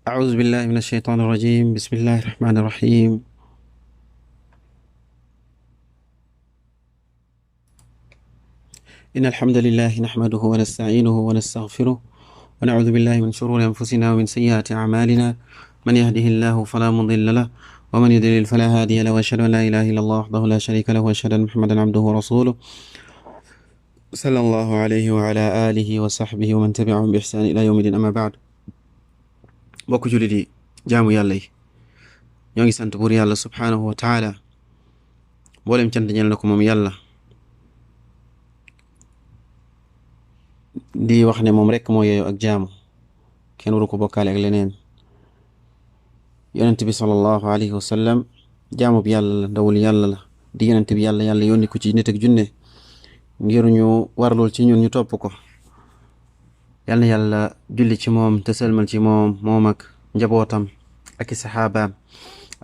أعوذ بالله من الشيطان الرجيم. بسم الله الرحمن الرحيم. إن الحمد لله نحمده ونستعينه ونستغفره ونعوذ بالله من شرور أنفسنا ومن سيئات أعمالنا. من يهده الله فلا مضل له ومن يضلل فلا هادي له، وأشهد أن لا إله إلا الله وحده لا شريك له، وأشهد أن محمدا عبده ورسوله صلى الله عليه وعلى آله وصحبه ومن تبعهم بإحسان إلى يوم الدين. أما بعد، bokk jullit yi, jaamu yàlla yi, ñoo ngi sant buur yàlla subhaanahu wa taala. mboolem cant ñeel na ko moom yàlla, di wax ne moom rekk moo yeeyoo ak jaamu, kenn waru ko bokkaale ak leneen. yonent bi sallallahu alayhi wa sallam jaamu bi yàlla la, ndawul yàlla la, di yonent bi yàlla yónni ko ci nit ak junne ngir ñu warlul ci ñun ñu topp ko. yal na yàlla julli ci moom te sëlmal ci moom ak njabootam ak i saxaabaam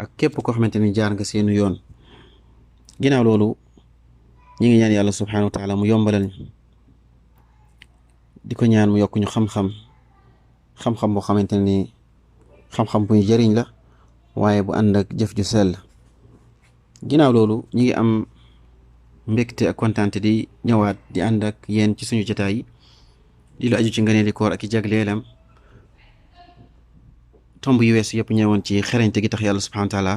ak képp koo xamante ni jaar nga seenu yoon. ginnaaw loolu ñi ngi ñaan yàlla subhaanahu wa taala mu yombalal ñu, di ko ñaan mu yokk ñu xam-xam boo xamante ni xam-xam buy jëriñ la, waaye bu ànd ak jëf ju sell. ginnaaw loolu ñi ngi am mbégte ak kontaante di ñëwaat di ànd ak yéen ci suñu jotaay yi di lu aju ci ngëneeli koor ak i jagleelam. tomb yu weesu yëpp ñëwoon ci xereñte gi tax yàlla subhaanahu wa taala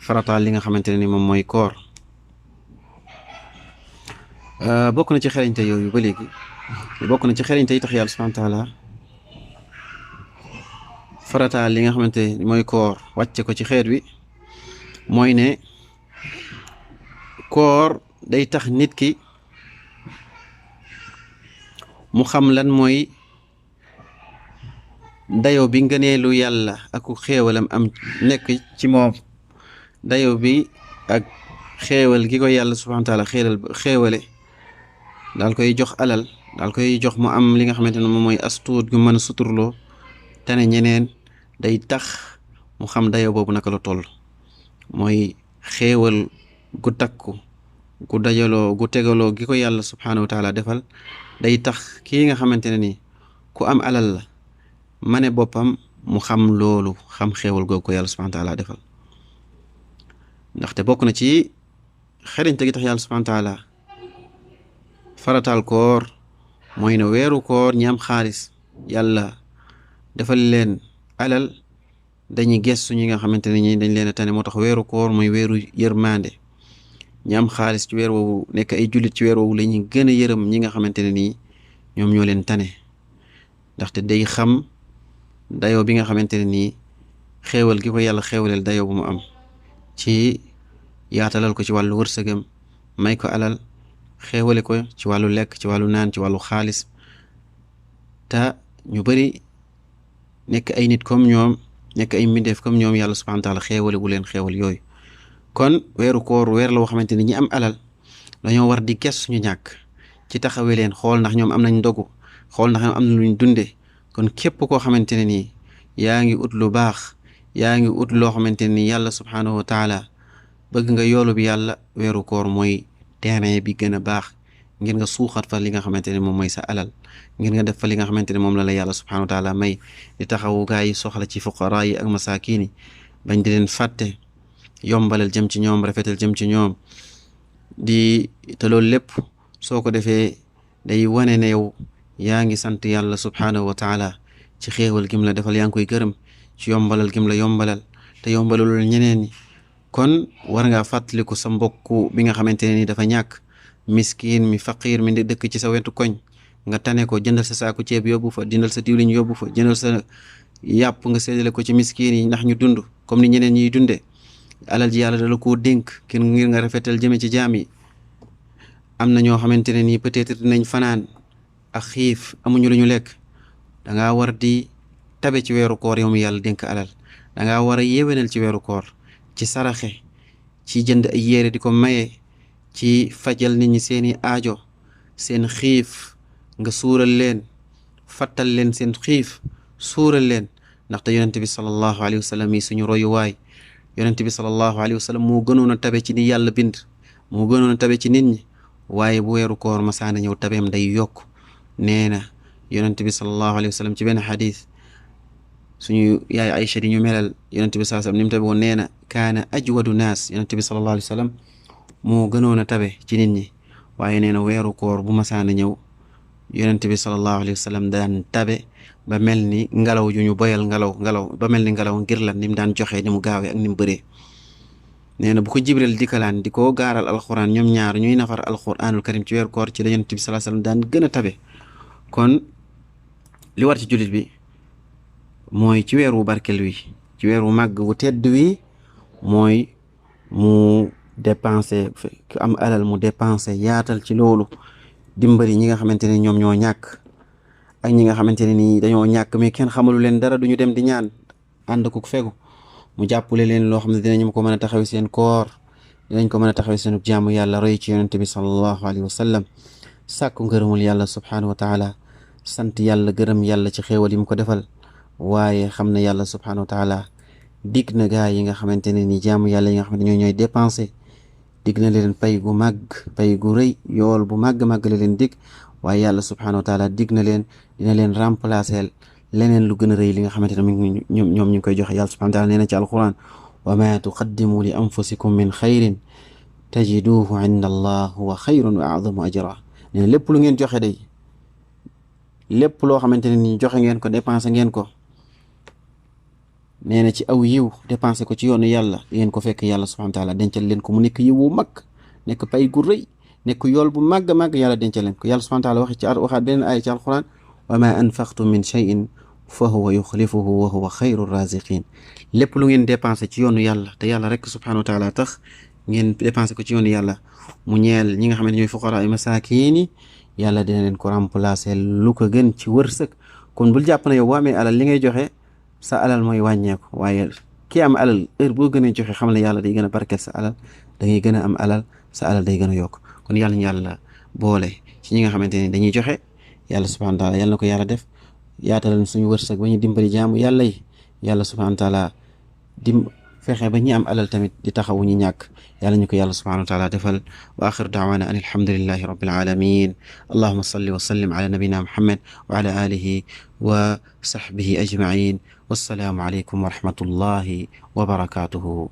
farataal li nga xamante ne ni moom mooy koor. bokk na ci xereñte yooyu ba léegi, bokk na ci xereñte yi tax yàlla subhaanahu wa taala farataal li nga xamante ni mooy koor wàcce ko ci xeet wi, mooy ne koor day tax nit ki mu xam lan mooy dayo bi ngëneelu yàlla ak xéewalam am nekk ci moom, dayo bi ak xéewal gi ko yàlla subhaanahu wa taala xéewale daal koy jox alal, daal koy jox mu am li nga xamante ne moom mooy astuut gu mën a suturloo tane ñeneen. day tax mu xam dayo boobu naka la toll, mooy xéewal gu takku gu dajaloo gu tegaloo gi ko yàlla subhaanahu wa taala defal. day tax kii nga xamante ne ni ku am alal la ma ne boppam mu xam loolu, xam xéewal googu ko yàlla subhaanahu wa taala defal. ndaxte bokk na ci xeriñte gi tax yàlla subhaanahu wa taala farataal koor mooy ne weeru koor ñi am xaalis yàlla defal leen alal dañuy gestu ñi nga xamante ne ñi dañ leen a tane. moo tax weeru koor mooy weeru yërmande. ñi am xaalis ci weer woowu nekk ay jullit ci weer woowu la ñuy gën a yërëm ñi nga xamante ne nii ñoom ñoo leen tane, ndaxte day xam dayoo bi nga xamante ne nii xéewal gi ko yàlla xéewaleel dayoo bu mu am ci yaatalal ko ci wàllu wërsëgam, may ko alal, xéewale ko ci wàllu lekk, ci wàllu naan, ci wàllu xaalis. te ñu bari nekk ay nit comme ñoom, nekk ay mbindeef comme ñoom, yàlla subhaanahu wa taala xéewale wu leen xéewal yooyu. kon weeru koor weer la woo xamante ni ñi am alal dañoo war di ges suñu ñàkk ci taxawee leen, xool ndax ñoom am nañ ndogu, xool ndax ñoom am na luñ dunde. kon képp koo xamante ne nii yaa ngi ut lu baax, yaa ngi ut loo xamante ni yàlla subhaanahu wa taala bëgg nga yoolu bi yàlla, weeru koor mooy terrain bi gën a baax ngir nga suuxat fa li nga xamante ne moom mooy sa alal, ngir nga def fa li nga xamante ne moom la yàlla subhaanahu wa taala may, di taxawu gaa yi soxla ci fuqaraa yi ak masaakiin yi, bañ di leen fàtte, yombalal jëm ci ñoom, rafetal jëm ci ñoom. te loolu lépp soo ko defee day wane ne yow yaa ngi sant yàlla subhaanahu wa taala ci xéewal gim la defal, yaa ngi koy gërëm ci yombalal gim la yombalal te yombalalul ñeneen ñi. kon war ngaa fàttaliku sa mbokku bi nga xamante ne ni dafa ñàkk, miskin mi, faqiir mi, di dëkk ci sa wetu koñ, nga tane ko, jëndal sa saaku ceeb yóbbu fa, jëndal sa diwliñ yóbbu fa, jëndal sa yàpp nga séddale ko ci miskin yi ndax ñu dund comme ni ñeneen ñiy dundee. alal ji yàlla dala koo dénk ngir nga rafetal jëme ci jaam yi. am na ñoo xamante ne nii peut-être dinañ fanaan ak xiif, amuñu lu ñu lekk. dangaa war di tabe ci weeru koor yow mi yàlla dénk alal. dangaa war a yéwénal ci weeru koor, ci saraxe, ci jënd ay yére di ko maye, ci fajal nit ñi seeni aajo, seen xiif nga suural leen, fattal leen seen xiif, suural leen. ndaxte yonent bi sallallahu alayhi wa sallam yi suñu royuwaay, yonent bi sallallahu alayhi wa sallam moo gënoon a tabe ci ni yàlla bind, moo gënoon a tabe ci nit ñi, waaye bu weeru koor masaana ñëw tabeem day yokk. nee na yonent bi sallallahu alayhi wa sallam ci benn xadis suñu yaay Aïcha di ñu melal yonent bi sallallahu alayhi wasallam ni mu tabe woon nee na kaana ajwadu naas yonent bi sallallahu alayhi wasallam moo gënoon a tabe ci nit ñi waaye nee na weeru koor bu masaana ñëw yonent bi sallallahu alayhi wasallam daan tabe ba mel ni ngelaw ju ñu boyal ngelaw ba mel ni ngelaw ngir lan ni mu daan joxe ni mu gaawee ak ni mu bëree nee na bu ko jibril dikkalaan di ko gaaral alquran ñoom ñaar ñuy nafar alquranul karim ci weeru koor ci la yonent bi sallallahu alayhi wasallam daan gën a tabe kon li war ci jullit bi mooy ci weer wu barkel wi ci weer wu màgg wu tedd wi mooy mu dépenser ku am alal mu dépenser yaatal ci loolu dimbali ñi nga xamante ne ñoom ñoo ñàkk ak ñi nga xamante ne nii dañoo ñàkk mais kenn xamalu leen dara duñu dem di ñaan ànd ko fegu mu jàppale leen loo xam ne dinañ ko mën a taxaw seen koor dinañ ko mën a taxaw seen jaamu yàlla roy ci yonent bi sallallahu alayhi wa sallam sàkku ngërëmul yàlla subhanahu wa taala sant yàlla gërëm yàlla ci xéewal yi mu ko defal waaye xam ne yàlla subhanahu wa taala dig na gaa yi nga xamante ne ni jaamu yàlla yi nga xamante ñooy dépensé dig na leen pay gu màgg pay gu rëy yool bu màgg-màgg la leen dig waaye yàlla subhanahu wa taala dig na leen dina leen remplacer leneen lu gën a rëy li nga xamante ne ñoom ñu ngi koy joxe yàlla subhanahu wa taala nee na ci alquran wa ma tuqaddimu li anfusikum min xayrin tajiduhu inda allah huwa xayrun wa a'zamu ajra nee na lépp lu ngeen joxe day lépp loo xamante ne ni joxe ngeen ko dépensé ngeen ko nee na ci aw yiw dépensé ko ci yoonu yàlla di ngeen ko fekk yàlla subhanahu wa taala dencal leen ko mu nekk yiw wu mag nekk pay gu rëy nekk yool bu màgg màgg yàlla dencal leen ko yàlla subhanahu wa taala waxaat beneen aaya ci alquran wa ma anfaqtum min shay'in fa huwa yuxlifuhu wa huwa xayru raziqin lépp lu ngeen dépensé ci yoonu yàlla te yàlla rek subhanahu wa taala tax ngeen dépensé ko ci yoonu yàlla mu ñeel ñi nga xam ne ñooy fuqara ay masaakiin yi yàlla dina leen ko remplacer lu ko gën ci wërsëg kon bul jàpp na yow boo amee alal li ngay joxe sa alal mooy wàññeeku waaye ki am alal heure boo gën a joxe xam ne yàlla day gën a barkeel sa alal da ngay gën a am alal sa alal day gën a yokk kon yàlla ñu yàlla boole ci ñi nga xamante ne dañuy joxe yàlla subhanahu wa taala yàlla na ko yàlla def yaatalal suñu wërsëg ba ñu dimbali jaamu yàlla yi yàlla subhanahu wa taala fexe ba ñi am alal tamit di taxawu ñi ñàkk yàlla ñu ko yàlla subhanahu wa taala defal wa axiru daawana an alhamdulillahi rabbil alamin allahuma salli wa sallim ala nabina muhammad wa ala alihi wa sahbihi ajmain wassalaamu alaykum wa rahmatullahi wa barakatuhu